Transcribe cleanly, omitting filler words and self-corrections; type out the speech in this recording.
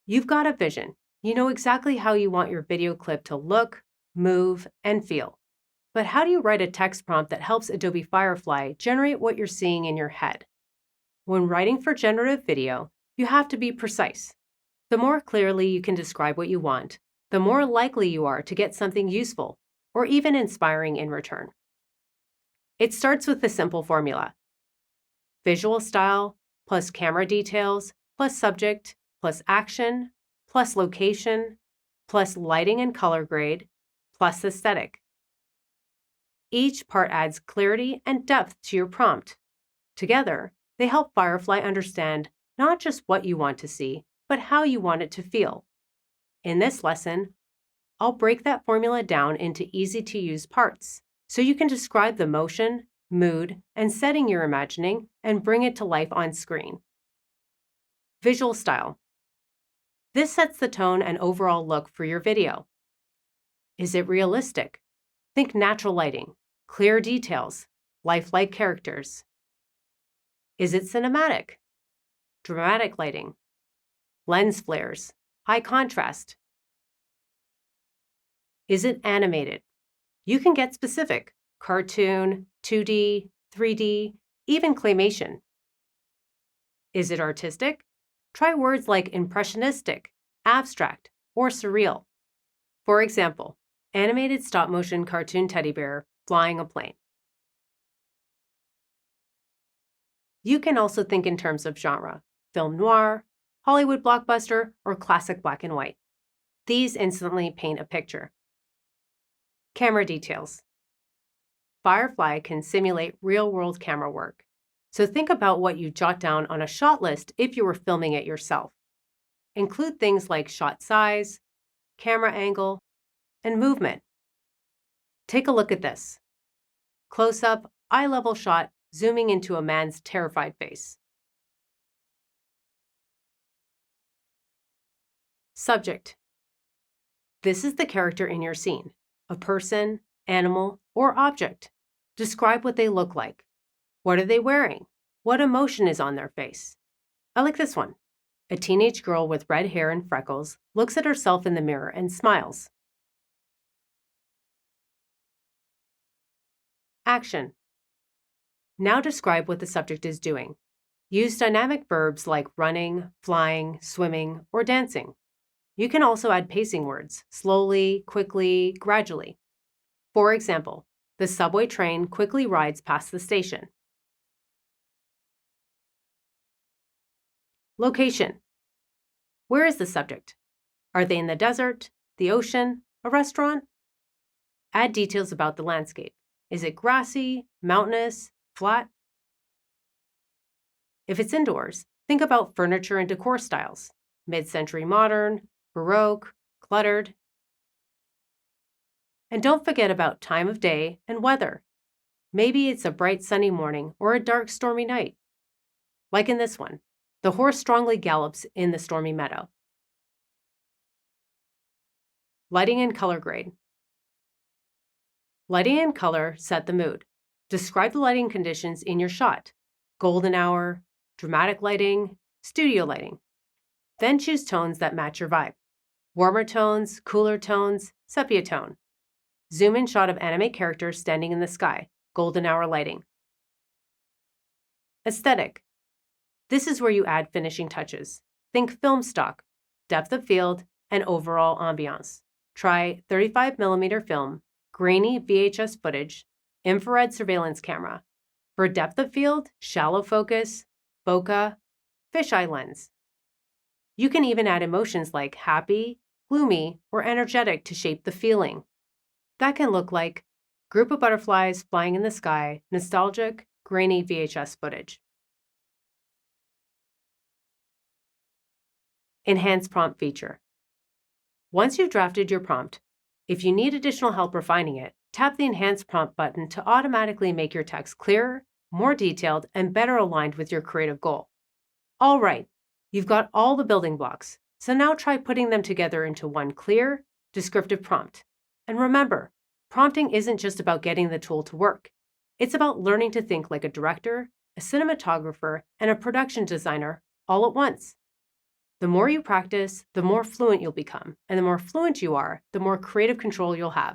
You've got a vision. You know exactly how you want your video clip to look, move, and feel. But how do you write a text prompt that helps Adobe Firefly generate what you're seeing in your head? When writing for generative video, you have to be precise. The more clearly you can describe what you want, the more likely you are to get something useful or even inspiring in return. It starts with the simple formula: visual style plus camera details plus subject plus action plus location plus lighting and color grade plus aesthetic. Each part adds clarity and depth to your prompt. Together, they help Firefly understand not just what you want to see, but how you want it to feel. In this lesson, I'll break that formula down into easy-to-use parts, so you can describe the motion, mood, and setting you're imagining and bring it to life on screen. Visual style. This sets the tone and overall look for your video. Is it realistic? Think natural lighting, clear details, lifelike characters. Is it cinematic? Dramatic lighting, lens flares, high contrast. Is it animated? You can get specific: cartoon, 2D, 3D, even claymation. Is it artistic? Try words like impressionistic, abstract, or surreal. For example, animated stop-motion cartoon teddy bear flying a plane. You can also think in terms of genre: film noir, Hollywood blockbuster, or classic black and white. These instantly paint a picture. Camera details. Firefly can simulate real-world camera work, so think about what you jot down on a shot list if you were filming it yourself. Include things like shot size, camera angle, and movement. Take a look at this. Close-up, eye-level shot zooming into a man's terrified face. Subject. This is the character in your scene: a person, animal, or object. Describe what they look like. What are they wearing? What emotion is on their face? I like this one. A teenage girl with red hair and freckles looks at herself in the mirror and smiles. Action. Now describe what the subject is doing. Use dynamic verbs like running, flying, swimming, or dancing. You can also add pacing words: slowly, quickly, gradually. For example, the subway train quickly rides past the station. Location. Where is the subject? Are they in the desert, the ocean, a restaurant? Add details about the landscape. Is it grassy, mountainous, flat? If it's indoors, think about furniture and decor styles: mid-century modern, Baroque, cluttered. And don't forget about time of day and weather. Maybe it's a bright sunny morning or a dark stormy night. Like in this one, the horse strongly gallops in the stormy meadow. Lighting and color grade. Lighting and color set the mood. Describe the lighting conditions in your shot: golden hour, dramatic lighting, studio lighting. Then choose tones that match your vibe: warmer tones, cooler tones, sepia tone. Zoom in shot of anime characters standing in the sky, golden hour lighting. Aesthetic. This is where you add finishing touches. Think film stock, depth of field, and overall ambiance. Try 35mm film, grainy VHS footage, infrared surveillance camera. For depth of field, shallow focus, bokeh, fisheye lens. You can even add emotions like happy, gloomy, or energetic to shape the feeling. That can look like group of butterflies flying in the sky, nostalgic, grainy VHS footage. Enhance prompt feature. Once you've drafted your prompt, if you need additional help refining it, tap the Enhance Prompt button to automatically make your text clearer, more detailed, and better aligned with your creative goal. All right, you've got all the building blocks, so now try putting them together into one clear, descriptive prompt. And remember, prompting isn't just about getting the tool to work. It's about learning to think like a director, a cinematographer, and a production designer all at once. The more you practice, the more fluent you'll become. And the more fluent you are, the more creative control you'll have.